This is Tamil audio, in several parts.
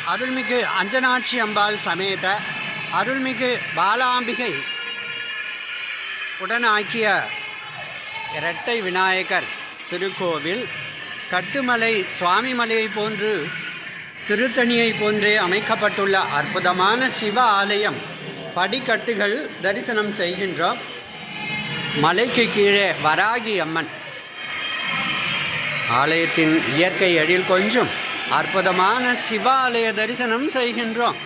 அருள்மிகு அஞ்சனாட்சி அம்பாள் சமேத அருள்மிகு பாலாம்பிகை உடனாக்கிய இரட்டை விநாயகர் திருக்கோவில் கட்டுமலை சுவாமிமலையை போன்று திருத்தணியை போன்றே அமைக்கப்பட்டுள்ள அற்புதமான சிவ ஆலயம். படிக்கட்டுகள் தரிசனம் செய்கின்றோம். மலைக்கு கீழே வராகி அம்மன். ஆலயத்தின் இயற்கை எழில் கொஞ்சம் அற்புதமான சிவாலய தரிசனம் செய்கின்றோம்.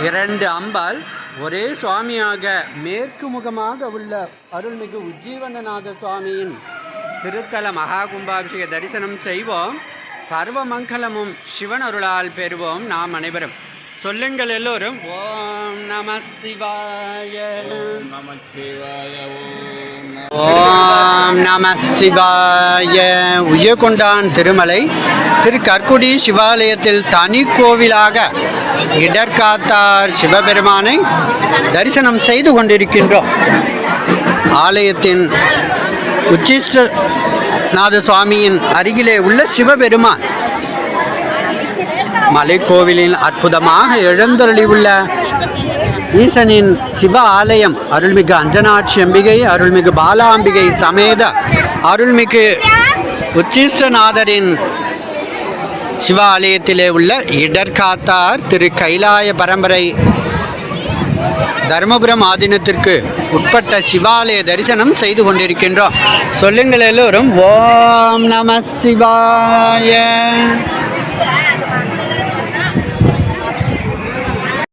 2 அம்பாள் ஒரே சுவாமியாக மேற்கு முகமாக உள்ள அருள்மிகு உஜ்ஜீவனநாத சுவாமியின் திருத்தல மகா கும்பாபிஷேக தரிசனம் செய்வோம். சர்வ மங்களமும் சிவன் அருளால் பெறுவோம் நாம் அனைவரும். சொல்லுங்கள் எல்லோரும். ஓம் நம சிவாய, ஓம் நம சிவாய. உய்யகொண்டான் திருமலை திருக்கற்குடி சிவாலயத்தில் தனி கோவிலாக இடர்காத்தார் சிவபெருமானை தரிசனம் செய்து கொண்டிருக்கின்றோம். ஆலயத்தின் உச்சிஷ்டநாத சுவாமியின் அருகிலே உள்ள சிவபெருமான் மலைக்கோவிலில் அற்புதமாக எழுந்தருளியுள்ள ஈசனின் சிவ ஆலயம் அருள்மிகு அஞ்சனாட்சி அம்பிகை அருள்மிகு பாலாம்பிகை சமேத அருள்மிகு உச்சிஷ்டநாதரின் சிவ ஆலயத்திலே உள்ள இடர்காத்தார் திரு கைலாய பரம்பரை தர்மபுரம் ஆதீனத்திற்கு உட்பட்ட சிவாலய தரிசனம் செய்து கொண்டிருக்கின்றோம். சொல்லுங்கள் எல்லோரும். ஓம் நம சிவாய.